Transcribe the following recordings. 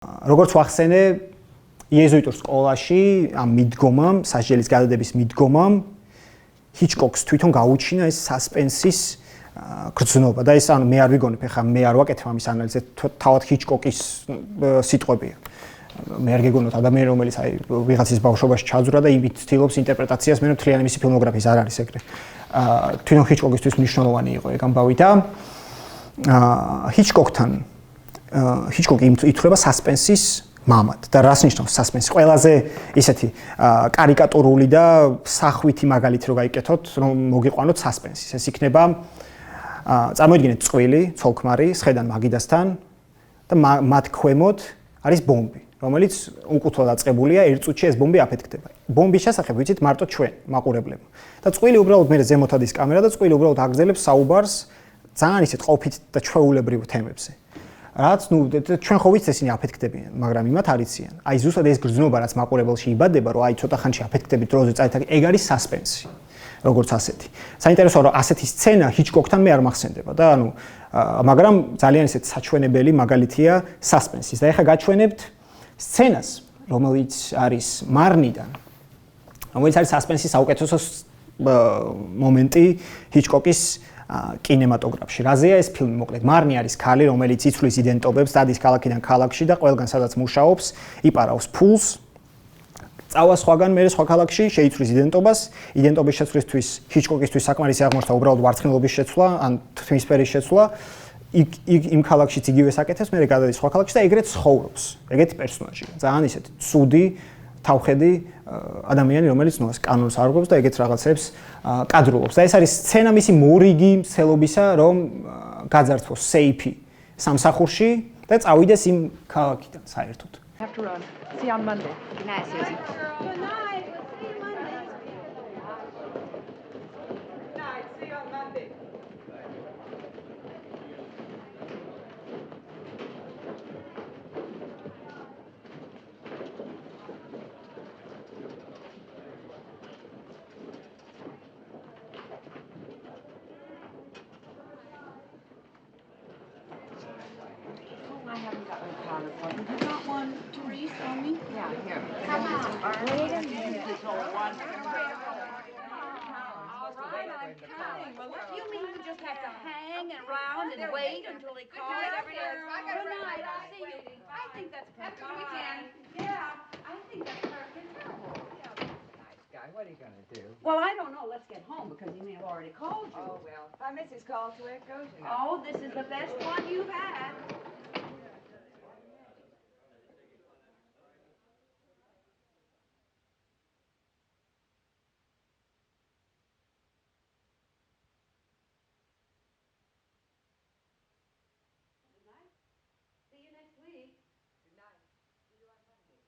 როგორც ვახსენე, იეზუიტურ სკოლაში ამ მიდგომამ, სასჯელის გადადების მიდგომამ ჰიჩკოკს თვითონ გაუჩინა ეს სასპენსის გრძნობა და ეს მე არ ვიგონებ, ეხლა მე არ ვაკეთებ ამის ანალიზს, თავად ჰიჩკოკის სიტყვებია. მე არ გეგონოთ ადამიანი, რომელიც ვიღაცის ბავშვობაში ჩაძვრა და იმით ცდილობს ინტერპრეტაციას, მე მთლიანი მისი ფილმოგრაფიის არ არის ეგრე. თვითონ ჰიჩკოკისთვის მნიშვნელოვანი იყო ეგ ამბავი და ჰიჩკოკი ითვლება სასპენსის მამად და რას ნიშნავს სასპენსი? ყველაზე ისეთი კარიკატურული და სახვითი მაგალითი რო გაიკეთოთ, რომ მოგიყვანოთ სასპენსის. ეს იქნება წარმოიდგინეთ წყვილი, ცოლქმარი, სხედან მაგიდასთან და მათ ქვემოთ არის ბომბი, რომელიც უკუთვლა დაწყებულია, ერთ წუთში ეს ბომბი აფეთქდება. ბომბის შესახებ ვიცით მარტო ჩვენ, მაყურებლებმა. და წყვილი უბრალოდ მე ზემოთ ადის კამერა და წყვილი უბრალოდ აგრძელებს საუბარს ძალიან ისეთ ყოფით და ჩვეულებრივ თემებზე. რაც ჩვენ ხო ვიცით ესენი აფეთქდებიან, მაგრამ იმათ არ იციან. აი ზუსტად ეს გრძნობა რაც მაყურებელში იბადება, რომ აი ცოტა ხანში აფეთქდებით დროზე წაითაკი, ეგ არის სასპენსი. როგორც ასეთი. საინტერესოა რომ ასეთი სცენა ჰიჩკოკთან მე არ მახსენდება და მაგრამ ძალიან ისეთ საჩვენებელი მაგალითია სასპენსის. და ეხლა გაჩვენებთ სცენას, რომელიც არის მარნიდან, რომელიც არის სასპენსის საუკეთესო მომენტი ჰიჩკოკის კინემატოგრაფში. რაზეა ეს ფილმი მოკლედ? მარნი არის ქალი, რომელიც იცვლის იდენტობებს, დადის ქალაქიდან ქალაქში და ყველგან სადაც მუშაობს, იპარავს ფულს. წავა სხვაგან, მე სხვა ქალაქში შეიცვლის იდენტობას. იდენტობის შეცვლისთვის ჰიჩკოკისთვის საკმარისი აღმოჩნდა უბრალოდ ვარცხნილობის შეცვლა, ან თმისფერის შეცვლა. იმ ქალაქშიც იგივე საკეთებს, მე გადადის სხვა ქალაქში და ეგრეთ ცხოვრობს. ეგეთი პერსონაჟია. ძალიან ისეთი ცუდი, თავხედი ადამიანი, რომელიც ნუ კანონს არ აღებს და ეგეთ რაღაცებს კადრულობს. და ეს არის სცენა მისი მორიგი მცელობისა, რომ გაძარცვოს სეიფი სამსახურში და წავიდეს იმ ქალაქიდან საერთოდ. Have to run. See you on Monday. Good night, Susie. Good night. We'll see you Monday. Good night. See you on Monday. I haven't got my powder puff. You got one, Therese, on me? Yeah, here. Come on. Wait a minute. Well, what do you mean you just have to hang around and wait until they call? Good night. Good night. I'll see you. I think that's perfect. Have a good weekend. Yeah, I think that's perfect. Terrible. Nice guy. What are you going to do? Well, I don't know. Let's get home because he may have already called you. Oh, well. If I miss his call, it's the way it goes, you know. Oh, this is the best one you've had. See you next week. Good night. See you on Monday.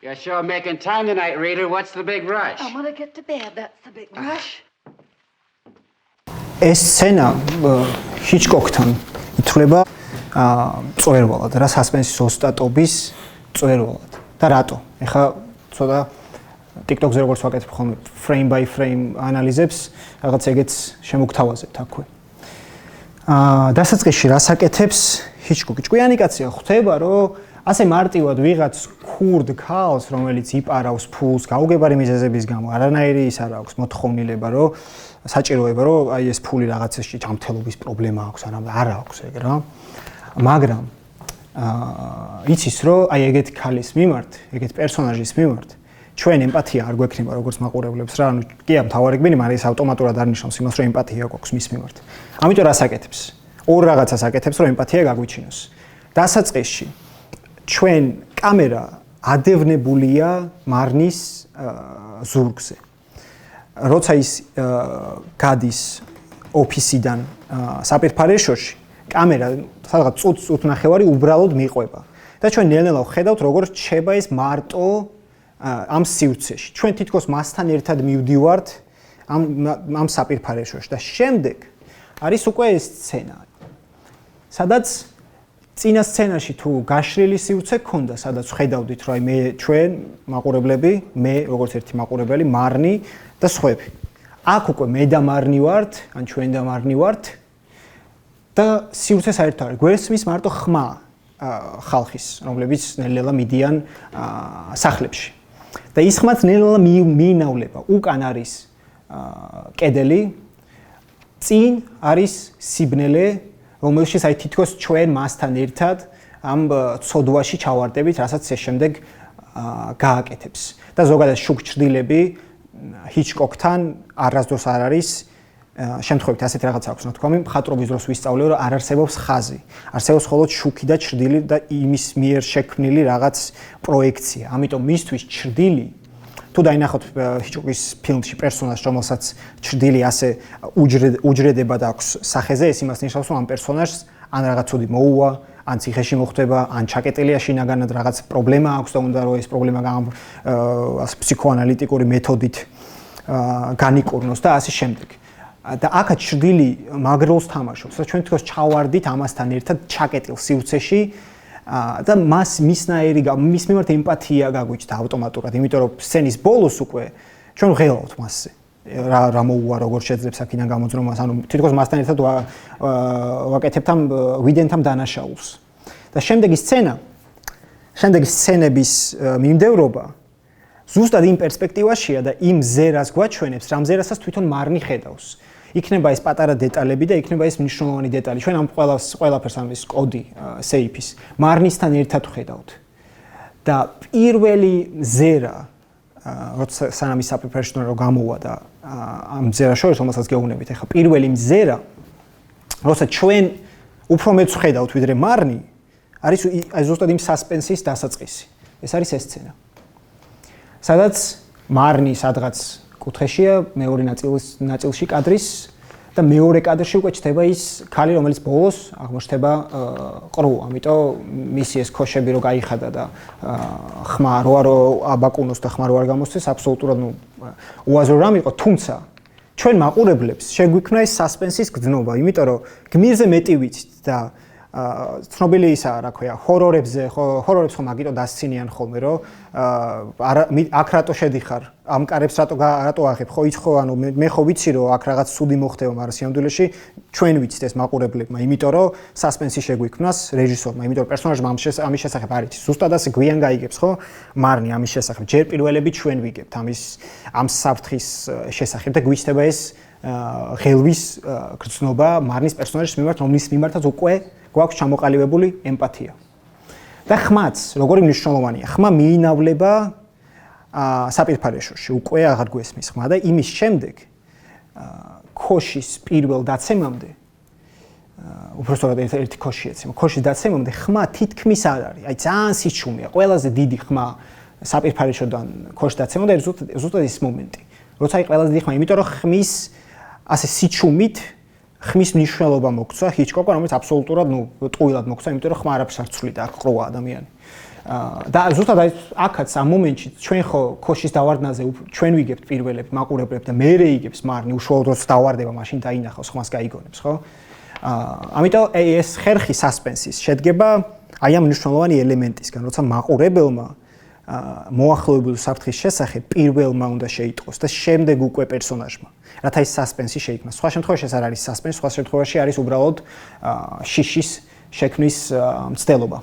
You're sure making time tonight, reader. What's the big rush? I want to get to bed. That's the big rush. ეს სცენა ჰიჩკოკთან ითვლება წვერვალად, რა სასპენსის ოსტატობის წვერვალად. და რატო? ეხლა ცოტა TikTok-ზე როგორც ვაკეთებ ხოლმე frame by frame ანალიზებს, რაღაც ეგეც შემოგთავაზებთ აქვე. დასაწყისში რას აკეთებს ჰიჩკოკი? ჭკვიანი კაცია ხვდება, რომ ასე მარტივად ვიღაც ქურდ ქალს, რომელიც იპარავს ფულს, გაუგებარი მიზეზების გამო, არანაირი ის არ აქვს მოთხოვნილება, რომ საჭიროება, რომ აი ეს ფული რაღაცაში ჯანმრთელობის პრობლემა აქვს, არა აქვს ეგ რა. მაგრამ იცის, რომ აი ეგეთი ქალის მიმართ, ეგეთი პერსონაჟის მიმართ ჩვენ ემპათია არ გვექნება როგორც მაყურებლებს რა, ანუ კი ამ თავარი გბინი, მაგრამ ეს ავტომატურად არ ნიშნავს იმას, რომ ემპათია გვაქვს მის მიმართ. ამიტომ რას აკეთებს? ორ რაღაცას აკეთებს, რომ ემპათია გაგვიჩინოს. დასაწყისში ჩვენ კამერა ადევნებულია მარნის ზურგზე. როცა ის გადის ოფისიდან საპირფარეშოში, კამერა სადღაც წუთს ნახევარი უბრალოდ მიყვება. და ჩვენ ნელ-ნელა ვხედავთ, როგორ რჩება ეს მარტო ამ სივრცეში. ჩვენ თითქოს მასთან ერთად მივდივართ ამ საპირფარეშოში და შემდეგ არის უკვე ეს სცენა. სადაც წინა სცენაში თუ გაშრილი სივრცე გქონდა, სადაც ხედავდით, რომ აი მე ჩვენ მაყურებლები, მე როგორც ერთი მაყურებელი, მარნი და სხვები. აქ უკვე მე და მარნი ვართ, ან ჩვენ და მარნი ვართ და სივრცე საერთოდ არის. გვესმის მარტო ხმა ხალხის, რომლებიც ნელ-ნელა მიდიან სახლებში. და ის ხმაც ნელ-ნელა მიინავლება. უკან არის კედელი, წინ არის სიბნელე, რომელშიც აი თითქოს ჩვენ მასთან ერთად ამ ცოდვაში ჩავარდებით, რასაც ეს შემდეგ გააკეთებს. და ზოგადად შუქჭრდილები ჰიჩკოკთან არასდროს არ არის შემთხვევით ასეთ რაღაც აქვს ნათქვამი, მხატვრობის დროს ვისწავლე, რომ არ არსებობს ხაზი. არსებობს მხოლოდ შუქი და ჩრდილი და იმის მიერ შექმნილი რაღაც პროექცია. ამიტომ მისთვის ჩრდილი თუ დაინახოთ ჰიჩკოკის ფილმში პერსონაჟს, რომელსაც ჩრდილი ასე უჯრედება და აქვს სახეზე, ეს იმას ნიშნავს, რომ ამ პერსონაჟს ან რაღაც ცუდი მოუვა, ან ციხეში მოხვდება, ან ჩაკეტილია შინაგანად რაღაც პრობლემა აქვს და უნდა რომ ეს პრობლემა ფსიქოანალიტიკური მეთოდით განიკურნოს და ასე შემდეგ. და აქაც ჩრდილი მაგროლს თამაშობს, რომ ჩვენ თქოს ჩავარდით ამასთან ერთად ჩაკეტილ სივრცეში და მის მიმართ ემპათია გაგვიჩნდა ავტომატურად, იმიტომ რომ სცენის ბოლოს უკვე ჩვენ ვღელავთ მასზე. რა მოუვა, როგორ შეძლებს აქედან გამოძრომას, ანუ თითქოს მასთან ერთად ვაკეთებთ ამ ვიდენთ ამ დანაშაულს. და შემდეგი სცენების მიმდევრობა ზუსტად იმ პერსპექტივაშია და იმ ზერას გვაჩვენებს, რამ ზერასაც თვითონ მარნი ხედავს. იქნება ეს პატარა დეტალები და იქნება ეს მნიშვნელოვანი დეტალი. ჩვენ ამ ყველაფერს ამ ეს კოდი სეიფის მარნისთან ერთად ვხედავთ. და პირველი ზერა, როცა სანამ ის საპირფარეშო რო გამოვა და ამ ზერას შორის რომელსაც გეუბნებით, ახლა პირველი ზერა, როცა ჩვენ უფრო მეც ვხედავთ ვიდრე მარნი, არის აი ზუსტად იმ სასპენსის დასაწყისი. ეს არის ეს სცენა. სადაც მარნი სადღაც კუთხეშია, მეორე ნაწილში კადრის და მეორე კადრში უკვე ჩდება ის ქალი, რომელიც ბოლოს აღმოჩნდება ყრუ, ამიტომ მისი ეს ქოშები რო გაიხადა და ხმა რო არ აბაკუნოს და ხმა რო არ გამოსცეს, აბსოლუტურად უაზრო რამ იყო, თუმცა ჩვენ მაყურებლებს შეგვიქმნა ეს სასპენსის გრძნობა, იმიტომ რომ გმირზე მეტი ვიცით და ცნობილი ისაა, რა ქვია, ჰორორებს ხომ აგიტო დასცინიან ხოლმე, რომ აქ რატო შედიხარ, ამ კარებს რატო აღებ, ხო იცი ხო, ანუ მე ხო ვიცი, რომ აქ რაღაც ცუდი მოხდება, მაგრამ სიამდვილეში ჩვენ ვიცით ეს მაყურებლებმა, იმიტომ რომ სასპენსი შეგვიქმნას რეჟისორმა, იმიტომ რომ პერსონაჟმა ამის შესახებ არ იცის. ზუსტად ასე გვიან გაიგებს, ხო? მარნი ამის შესახებ. ჯერ პირველები ჩვენ ვიგებთ ამ საფრთხის შესახებ და გვიჩნდება ეს ღელვის გრძნობა მარნის პერსონაჟის მიმართ, რომლის მიმართაც უკვე გვაქვს ჩამოყალიბებული ემპათია. და ხმაც, როგორი მნიშვნელოვანია, ხმა მიინავლება საპირფარეშოში, უკვე აღარ გვესმის ხმა და იმის შემდეგ ქოშის პირველ დაცემამდე, უბრალოდ ერთი ქოში ეცემა, ქოშის დაცემამდე ხმა თითქმის არ არის, აი ძალიან სიჩუმეა, ყველაზე დიდი ხმა საპირფარეშოდან ქოშის დაცემამდე ზუსტად ის მომენტი, როცა აი ყველაზე დიდი ხმა, იმიტომ რომ ხმის ასე სიჩუმით ხმის მნიშვნელობა მოგცა ჰიჩკოკმა, რომელიც აბსოლუტურად ტყუილად მოგცა, იმიტომ რომ ხმა არაფერს არ ცვლიდა, აქ ყრუა ადამიანი. და ზუსტად აი აქაც ამ მომენტში ჩვენ ხო ქოშის დავარდნაზე ჩვენ ვიგებთ პირველები მაყურებლები და მეერე იგებს მარნი უშუალოდ როცა დავარდება მაშინ დაინახავს ხმას გაიგონებს ხო ამიტომ ეს ხერხი სასპენსის შედგება აი ამ მნიშვნელოვანი ელემენტისგან როცა მაყურებელმა მოახლოებული საფრთხის შესახებ პირველმა უნდა შეიტყოს და შემდეგ უკვე პერსონაჟმა რათა ის სასპენსი შეიქმნას სხვა შემთხვევაში ეს არ არის სასპენსი სხვა შემთხვევაში არის უბრალოდ შიშის შექმნის მცდელობა